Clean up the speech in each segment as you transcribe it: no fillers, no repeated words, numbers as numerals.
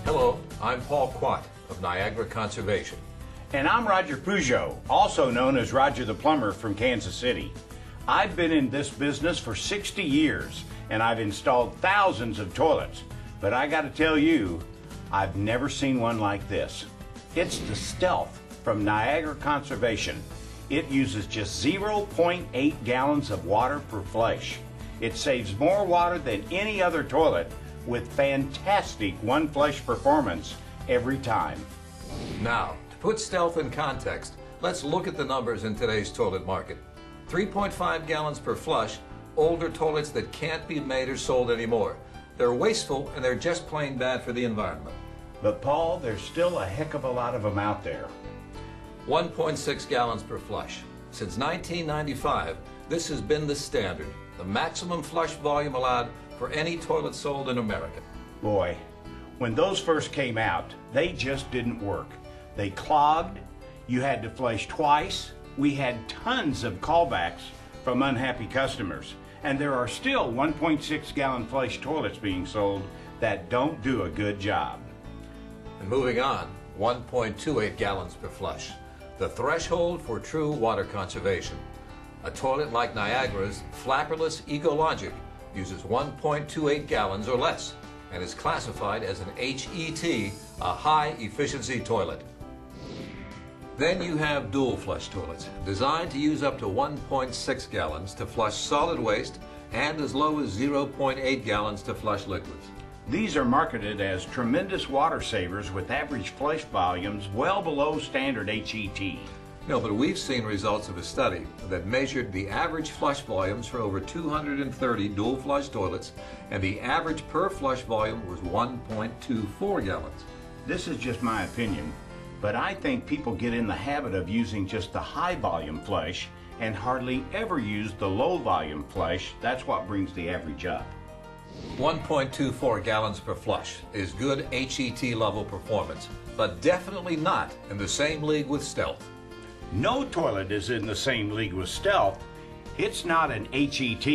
Hello, I'm Paul Quat of Niagara Conservation. And I'm Roger Peugeot, also known as Roger the Plumber from Kansas City. I've been in this business for 60 years and I've installed thousands of toilets, but I gotta tell you, I've never seen one like this. It's the Stealth from Niagara Conservation. It uses just 0.8 gallons of water per flush. It saves more water than any other toilet with fantastic one flush performance every time. Now, to put Stealth in context, let's look at the numbers in today's toilet market. 3.5 gallons per flush, older toilets that can't be made or sold anymore. They're wasteful and they're just plain bad for the environment. But Paul, there's still a heck of a lot of them out there. 1.6 gallons per flush. Since 1995, this has been the standard, the maximum flush volume allowed for any toilet sold in America. Boy, when those first came out, they just didn't work. They clogged, you had to flush twice, we had tons of callbacks from unhappy customers, and there are still 1.6 gallon flush toilets being sold that don't do a good job. And moving on, 1.28 gallons per flush, the threshold for true water conservation. A toilet like Niagara's flapperless Ecologic uses 1.28 gallons or less and is classified as an HET, a high-efficiency toilet. Then you have dual flush toilets, designed to use up to 1.6 gallons to flush solid waste and as low as 0.8 gallons to flush liquids. These are marketed as tremendous water savers with average flush volumes well below standard HET. No, but we've seen results of a study that measured the average flush volumes for over 230 dual flush toilets, and the average per flush volume was 1.24 gallons. This is just my opinion, but I think people get in the habit of using just the high volume flush and hardly ever use the low volume flush. That's what brings the average up. 1.24 gallons per flush is good HET level performance, but definitely not in the same league with Stealth. No toilet is in the same league with Stealth. It's not an HET,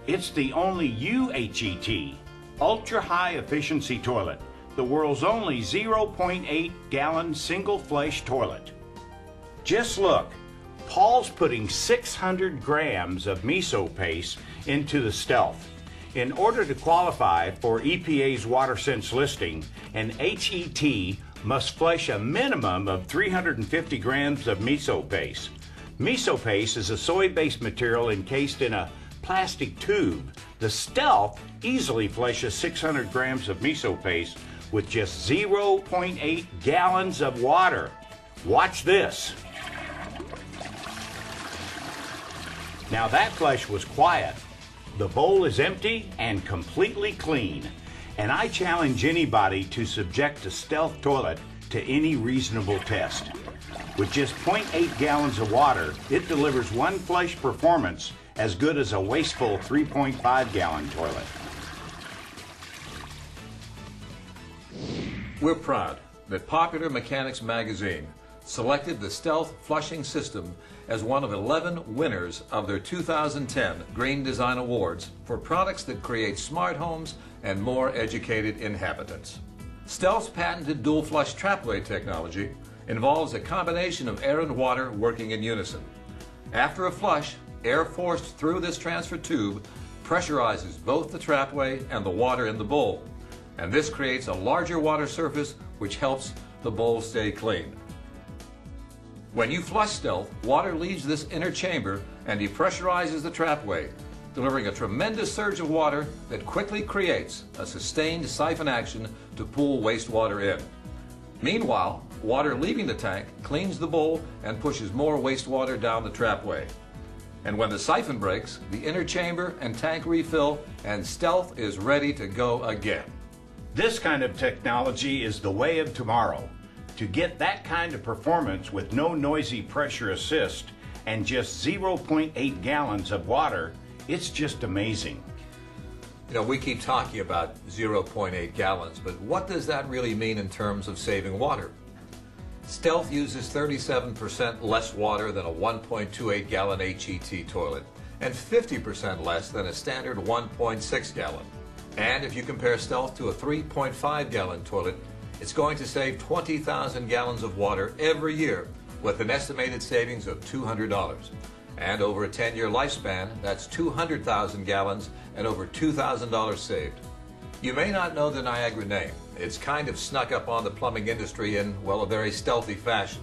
it's the only UHET, ultra high efficiency toilet, the world's only 0.8 gallon single flush toilet. Just look, Paul's putting 600 grams of miso paste into the Stealth. In order to qualify for EPA's WaterSense listing, an HET must flush a minimum of 350 grams of miso paste. Miso paste is a soy-based material encased in a plastic tube. The Stealth easily flushes 600 grams of miso paste with just 0.8 gallons of water. Watch this. Now that flush was quiet. The bowl is empty and completely clean. And I challenge anybody to subject a Stealth toilet to any reasonable test. With just 0.8 gallons of water, it delivers one flush performance as good as a wasteful 3.5 gallon toilet. We're proud that Popular Mechanics magazine selected the Stealth flushing system as one of 11 winners of their 2010 Green Design Awards for products that create smart homes and more educated inhabitants. Stealth's patented dual flush trapway technology involves a combination of air and water working in unison. After a flush, air forced through this transfer tube pressurizes both the trapway and the water in the bowl, and this creates a larger water surface which helps the bowl stay clean. When you flush Stealth, water leaves this inner chamber and depressurizes the trapway, delivering a tremendous surge of water that quickly creates a sustained siphon action to pull wastewater in. Meanwhile, water leaving the tank cleans the bowl and pushes more wastewater down the trapway. And when the siphon breaks, the inner chamber and tank refill, and Stealth is ready to go again. This kind of technology is the way of tomorrow. To get that kind of performance with no noisy pressure assist and just 0.8 gallons of water, it's just amazing. You know, we keep talking about 0.8 gallons, but what does that really mean in terms of saving water? Stealth uses 37% less water than a 1.28 gallon HET toilet and 50% less than a standard 1.6 gallon. And if you compare Stealth to a 3.5 gallon toilet, It's going to save 20,000 gallons of water every year with an estimated savings of $200. And over a 10-year lifespan, that's 200,000 gallons and over $2,000 saved. You may not know the Niagara name. It's kind of snuck up on the plumbing industry in, well, a very stealthy fashion.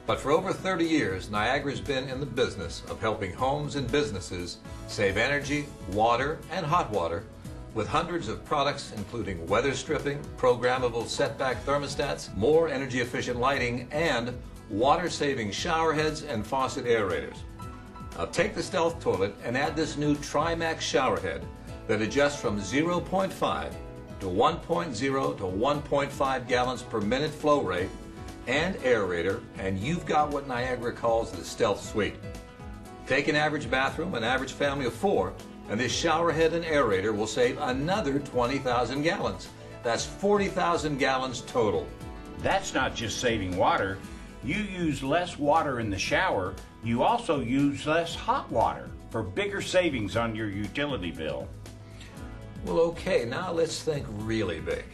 But for over 30 years, Niagara's been in the business of helping homes and businesses save energy, water, and hot water with hundreds of products including weather stripping, programmable setback thermostats, more energy efficient lighting, and water-saving shower heads and faucet aerators. Now take the Stealth toilet and add this new Trimax shower head that adjusts from 0.5 to 1.0 to 1.5 gallons per minute flow rate and aerator, and you've got what Niagara calls the Stealth Suite. Take an average bathroom, an average family of 4, and this shower head and aerator will save another 20,000 gallons. That's 40,000 gallons total. That's not just saving water. You use less water in the shower. You also use less hot water for bigger savings on your utility bill. Well, okay, now let's think really big.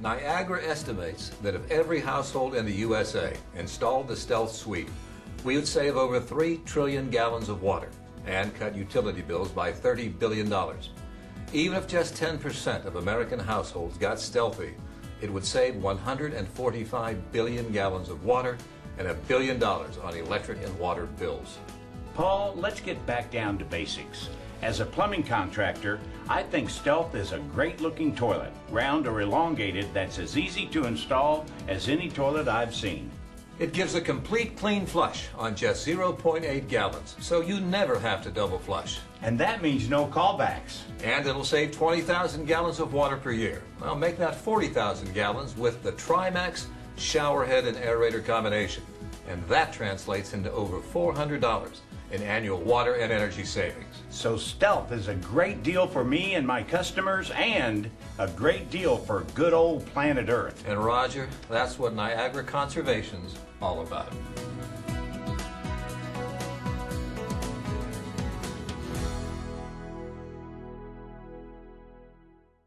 Niagara estimates that if every household in the USA installed the Stealth Suite, we would save over 3 trillion gallons of water and cut utility bills by $30 billion. Even if just 10% of American households got Stealthy, it would save 145 billion gallons of water and $1 billion on electric and water bills. Paul, let's get back down to basics. As a plumbing contractor, I think Stealth is a great-looking toilet, round or elongated, that's as easy to install as any toilet I've seen. It gives a complete clean flush on just 0.8 gallons, so you never have to double flush. And that means no callbacks. And it'll save 20,000 gallons of water per year. Well, make that 40,000 gallons with the Trimax shower head and aerator combination. And that translates into over $400 in annual water and energy savings. So Stealth is a great deal for me and my customers, and a great deal for good old planet Earth. And Roger, that's what Niagara Conservation's all about.